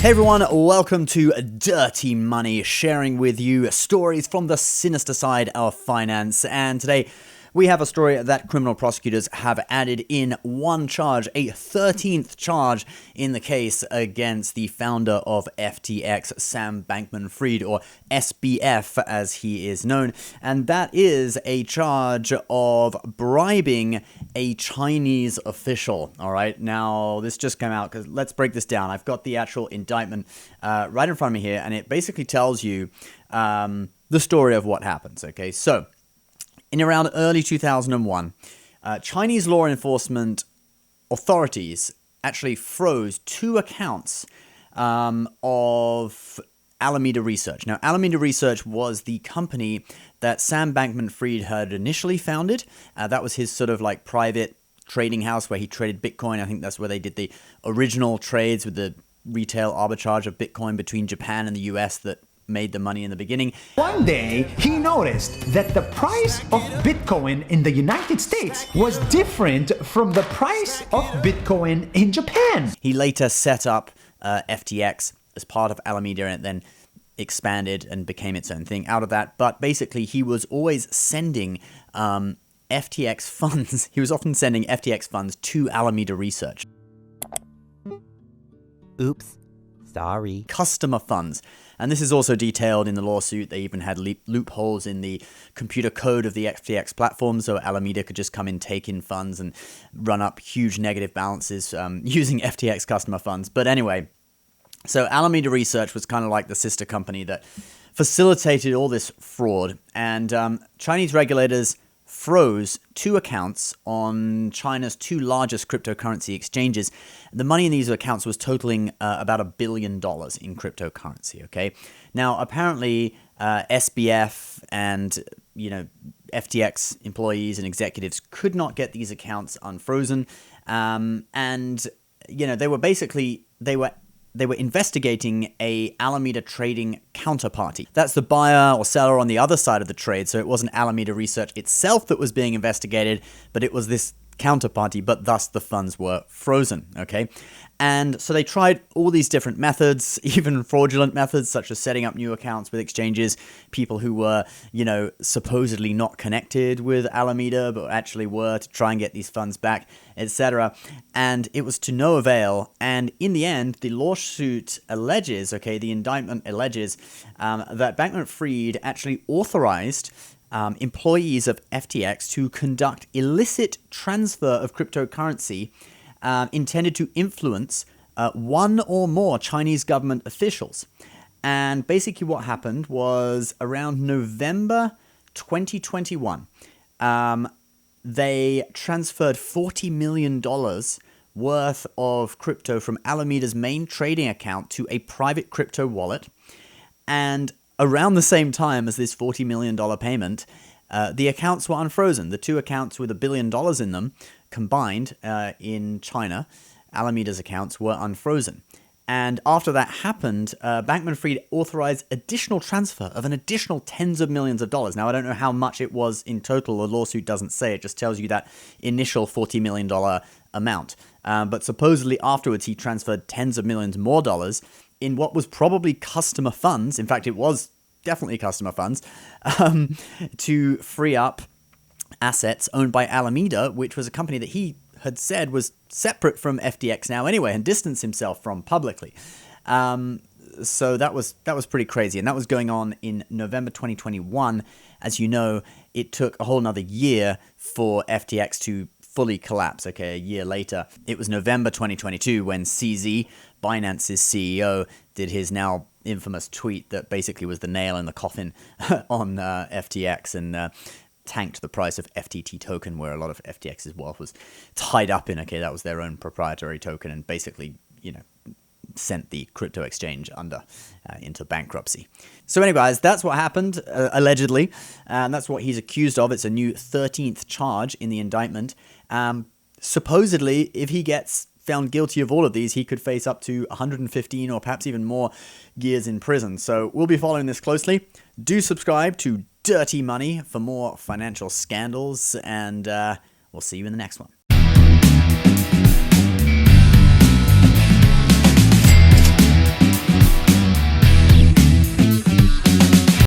Hey everyone, welcome to Dirty Money, sharing with you stories from the sinister side of finance. And today we have a story that criminal prosecutors have added in one charge, a 13th charge in the case against the founder of FTX, Sam Bankman-Fried, or SBF as he is known. And that is a charge of bribing a Chinese official. All right, now this just came out because let's break this down. I've got the actual indictment right in front of me here, and it basically tells you the story of what happens. Okay, so in around early 2001, Chinese law enforcement authorities actually froze two accounts of Alameda Research. Now, Alameda Research was the company that Sam Bankman-Fried had initially founded. That was his sort of like private trading house where he traded Bitcoin. I think that's where they did the original trades with the retail arbitrage of Bitcoin between Japan and the US that made the money in the beginning. One day, he noticed that the price of Bitcoin in the United States was different from the price of Bitcoin in Japan. He later set up FTX as part of Alameda, and then expanded and became its own thing out of that. But basically, he was always sending FTX funds. He was often sending FTX funds to Alameda Research. Oops. Sorry. Customer funds. And this is also detailed in the lawsuit. They even had loopholes in the computer code of the FTX platform, so Alameda could just come in, take in funds, and run up huge negative balances using FTX customer funds. But anyway, so Alameda Research was kind of like the sister company that facilitated all this fraud. And Chinese regulators froze two accounts on China's two largest cryptocurrency exchanges. The money in these accounts was totaling about $1 billion in cryptocurrency, okay? Now, apparently, SBF and, FTX employees and executives could not get these accounts unfrozen. They were investigating a Alameda trading counterparty. That's the buyer or seller on the other side of the trade. So it wasn't Alameda Research itself that was being investigated, but it was this counterparty, but thus the funds were frozen, okay? And so they tried all these different methods, even fraudulent methods, such as setting up new accounts with exchanges, people who were, supposedly not connected with Alameda, but actually were, to try and get these funds back, etc. And it was to no avail. And in the end, the lawsuit alleges, the indictment alleges that Bankman-Fried actually authorized employees of FTX to conduct illicit transfer of cryptocurrency intended to influence one or more Chinese government officials. And basically what happened was around November 2021, they transferred $40 million worth of crypto from Alameda's main trading account to a private crypto wallet. And around the same time as this $40 million payment, the accounts were unfrozen. The two accounts with $1 billion in them combined in China, Alameda's accounts were unfrozen. And after that happened, Bankman-Fried authorized additional transfer of an additional tens of millions of dollars. Now, I don't know how much it was in total. The lawsuit doesn't say. It just tells you that initial $40 million amount. But supposedly afterwards, he transferred tens of millions more dollars in what was probably customer funds. In fact, it was definitely customer funds, to free up assets owned by Alameda, which was a company that he had said was separate from FTX now anyway, and distanced himself from publicly. So that was pretty crazy, and that was going on in November 2021. As you know, it took a whole nother year for FTX to fully collapse. A year later, it was November 2022 when CZ, Binance's CEO, did his now infamous tweet that basically was the nail in the coffin on FTX and tanked the price of FTT token, where a lot of FTX's wealth was tied up in. That was their own proprietary token, and basically, sent the crypto exchange into bankruptcy. So anyway, guys, that's what happened, allegedly, and that's what he's accused of. It's a new 13th charge in the indictment. Supposedly, if he gets found guilty of all of these, he could face up to 115 or perhaps even more years in prison. So we'll be following this closely. Do subscribe to Dirty Money for more financial scandals, and we'll see you in the next one.